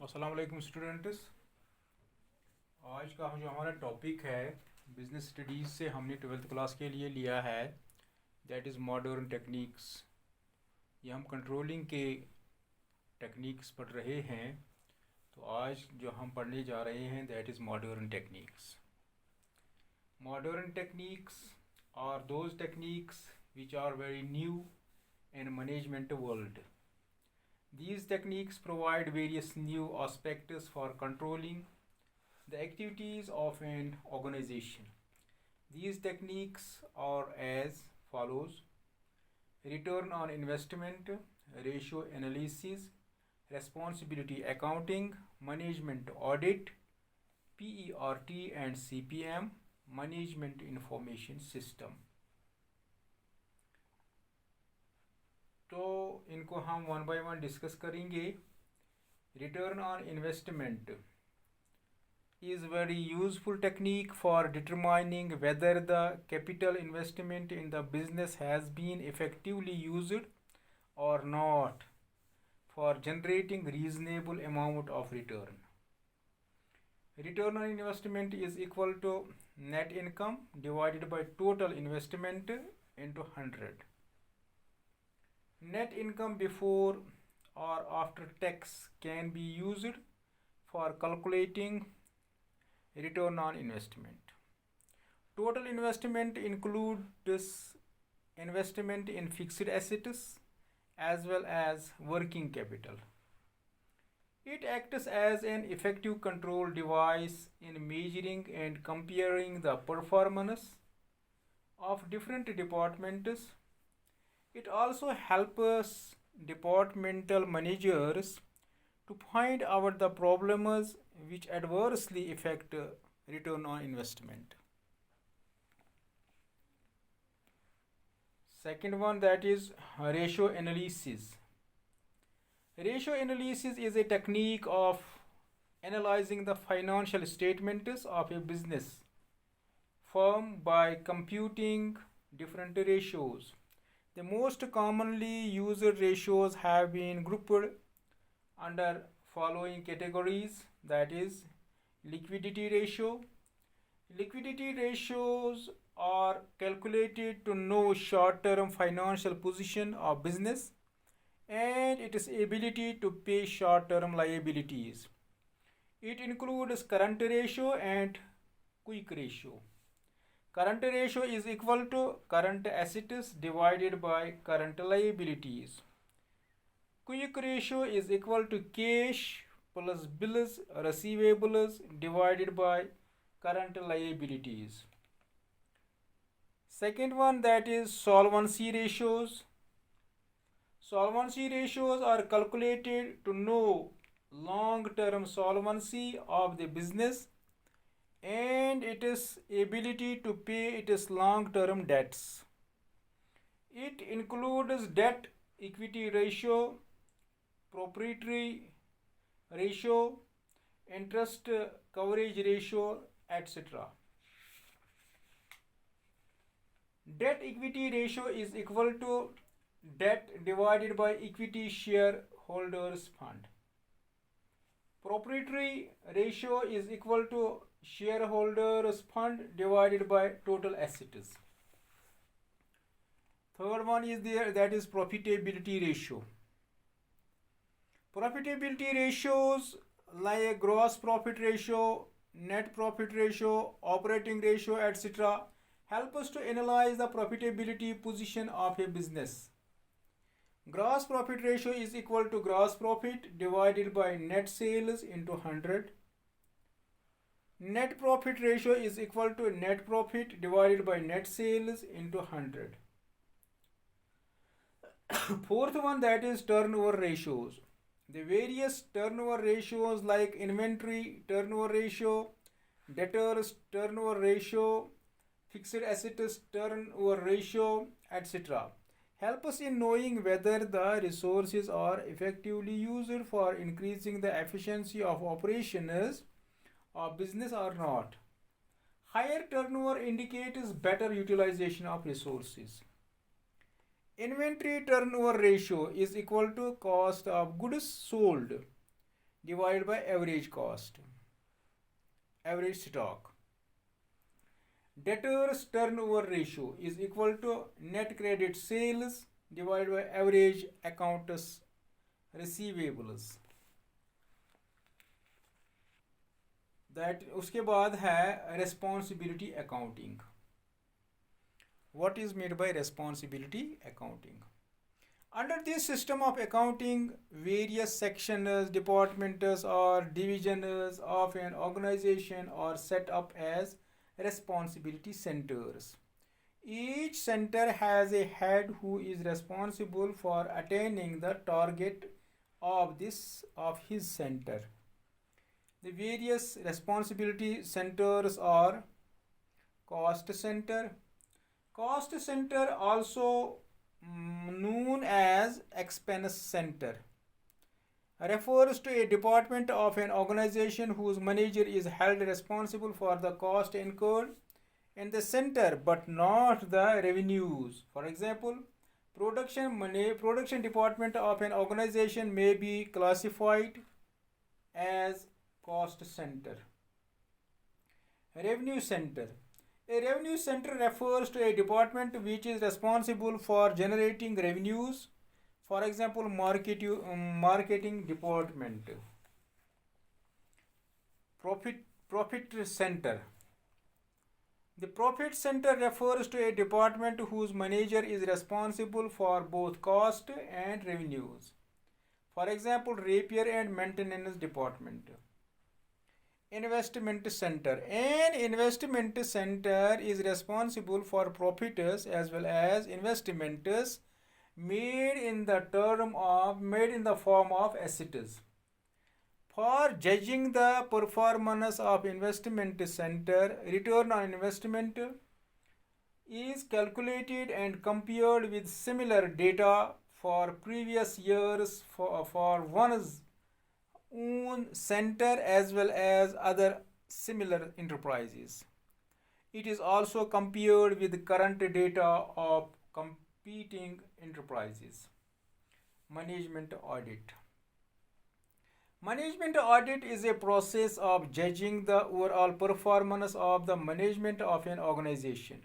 अस्सलाम वालेकुम स्टूडेंट्स। आज का जो हमारा टॉपिक है बिजनेस स्टडीज़ से हमने ट्वेल्थ क्लास के लिए लिया है, दैट इज़ मॉडर्न टेक्निक्स। ये हम कंट्रोलिंग के टेक्निक्स पढ़ रहे हैं। तो आज जो हम पढ़ने जा रहे हैं that is modern techniques. Modern techniques are those techniques which are very new in management world. These techniques provide various new aspects for controlling the activities of an organization. These techniques are as follows: return on investment, ratio analysis, responsibility accounting, management audit, PERT and CPM, management information system. तो इनको हम one by one discuss करेंगे। Return on investment is very useful technique for determining whether the capital investment in the business has been effectively used or not for generating reasonable amount of return. Return on investment is equal to net income divided by total investment into 100. Net income before or after tax can be used for calculating return on investment. Total investment includes investment in fixed assets as well as working capital. It acts as an effective control device in measuring and comparing the performance of different departments. It also helps departmental managers to find out the problems which adversely affect return on investment. Second one, that is ratio analysis. Ratio analysis is a technique of analyzing the financial statements of a business firm by computing different ratios. The most commonly used ratios have been grouped under following categories, that is liquidity ratio. Liquidity ratios are calculated to know short-term financial position of business and its ability to pay short-term liabilities. It includes current ratio and quick ratio. Current ratio is equal to current assets divided by current liabilities. Quick ratio is equal to cash plus bills receivables divided by current liabilities. Second one, that is solvency ratios. Solvency ratios are calculated to know long-term solvency of the business and its ability to pay its long-term debts. It includes debt equity ratio, proprietary ratio, interest coverage ratio, etc. Debt equity ratio is equal to debt divided by equity shareholders fund. Proprietary ratio is equal to shareholders fund divided by total assets. Third one is there, that is profitability ratio. Profitability ratios like gross profit ratio, net profit ratio, operating ratio, etc. help us to analyze the profitability position of a business. Gross profit ratio is equal to gross profit divided by net sales into 100. Net profit ratio is equal to net profit divided by net sales into 100. Fourth one, that is turnover ratios. The various turnover ratios like inventory turnover ratio, debtors turnover ratio, fixed assets turnover ratio, etc. help us in knowing whether the resources are effectively used for increasing the efficiency of operations of business or not. Higher turnover indicates better utilization of resources. Inventory turnover ratio is equal to cost of goods sold divided by average cost, average stock. Debtors turnover ratio is equal to net credit sales divided by average accounts receivables. That उसके बाद है responsibility accounting. What is made by responsibility accounting? Under this system of accounting, various sections, departments, or divisions of an organization are set up as responsibility centers. Each center has a head who is responsible for attaining the target of his center. The various responsibility centers are cost center. Cost center, also known as expense center, refers to a department of an organization whose manager is held responsible for the cost incurred in the center but not the revenues. For example, production department of an organization may be classified as cost center. Revenue center. A revenue center refers to a department which is responsible for generating revenues. For example, marketing department. Profit center. The profit center refers to a department whose manager is responsible for both cost and revenues. For example, repair and maintenance department. Investment center. An investment center is responsible for profits as well as investments made in the form of assets. For judging the performance of investment center, return on investment is calculated and compared with similar data for previous years for one's own center as well as other similar enterprises. It is also compared with current data of competing enterprises. Management audit. Management audit is a process of judging the overall performance of the management of an organization.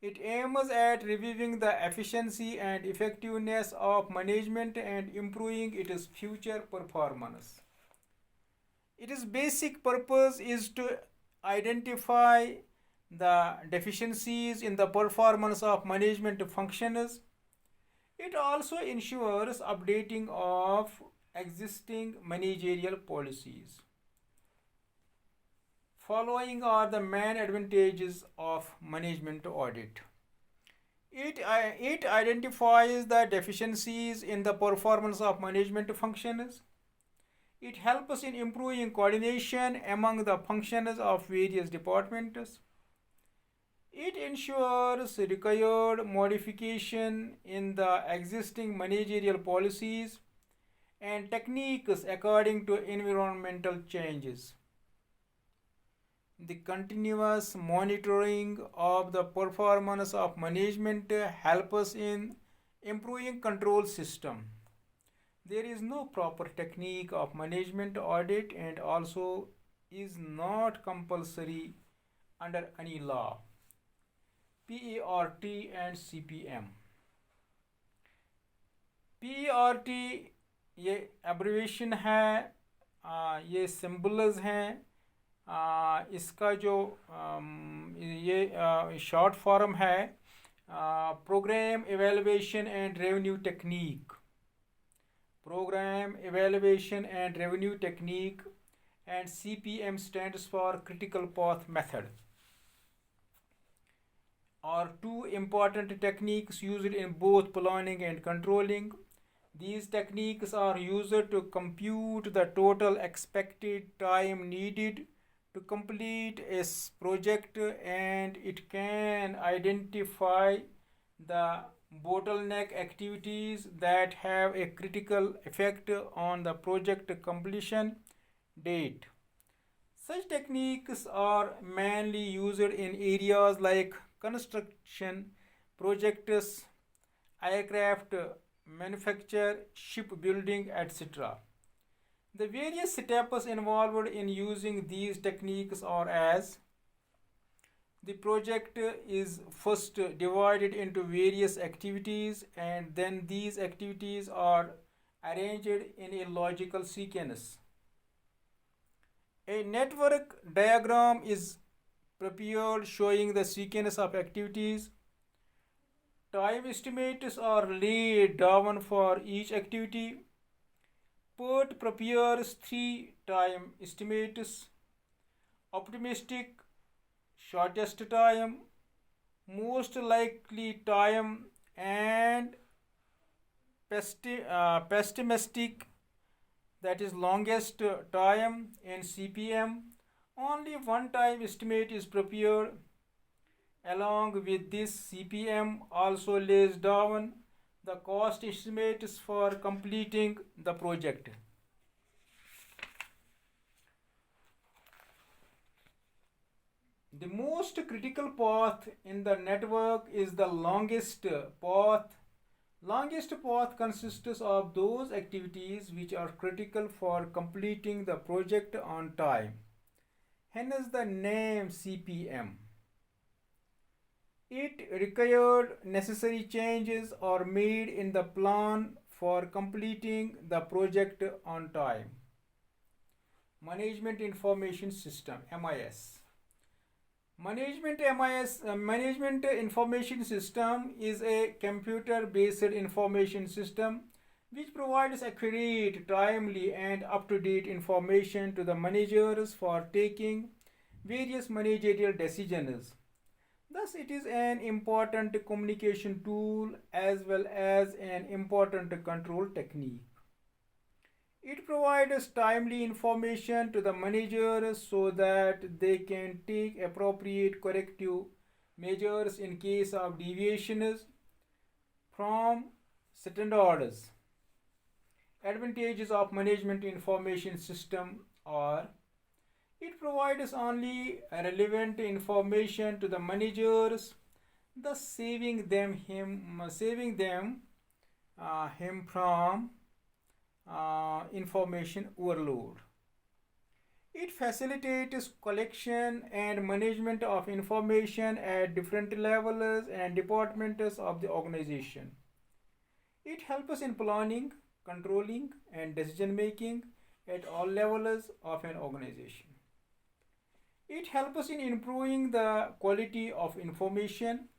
It aims at reviewing the efficiency and effectiveness of management and improving its future performance. Its basic purpose is to identify the deficiencies in the performance of management functions. It also ensures updating of existing managerial policies. Following are the main advantages of management audit. It identifies the deficiencies in the performance of management functions. It helps in improving coordination among the functions of various departments. It ensures required modification in the existing managerial policies and techniques according to environmental changes. The continuous monitoring of the performance of management helps in improving control system. There is no proper technique of management audit and also is not compulsory under any law. PERT and CPM. PERT ये abbreviation है, ये symbols हैं, इसका जो ये short form है program evaluation and revenue technique. Program Evaluation and Revenue Technique, and CPM stands for Critical Path Method, are two important techniques used in both planning and controlling. These techniques are used to compute the total expected time needed to complete a project, and it can identify the bottleneck activities that have a critical effect on the project completion date. Such techniques are mainly used in areas like construction projects, aircraft manufacture, shipbuilding, etc. The various steps involved in using these techniques are as: the project is first divided into various activities, and then these activities are arranged in a logical sequence. A network diagram is prepared showing the sequence of activities. Time estimates are laid down for each activity. PERT prepares three time estimates: optimistic, shortest time, most likely time, and pessimistic, that is longest time in CPM. Only one time estimate is prepared. Along with this, CPM also lays down the cost estimates for completing the project. The most critical path in the network is the longest path. Longest path consists of those activities which are critical for completing the project on time. Hence the name CPM. It required necessary changes are made in the plan for completing the project on time. Management Information System, MIS. Management Information System is a computer-based information system which provides accurate, timely, and up-to-date information to the managers for taking various managerial decisions. Thus, it is an important communication tool as well as an important control technique. It provides timely information to the managers so that they can take appropriate corrective measures in case of deviations from standards. Advantages of management information system are: it provides only relevant information to the managers, thus saving them him from information overload. It facilitates collection and management of information at different levels and departments of the organization. It helps in planning, controlling, and decision making at all levels of an organization. It helps in improving the quality of information.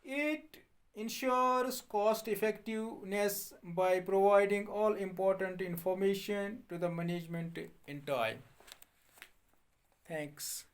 It ensures cost effectiveness by providing all important information to the management in time. Thanks.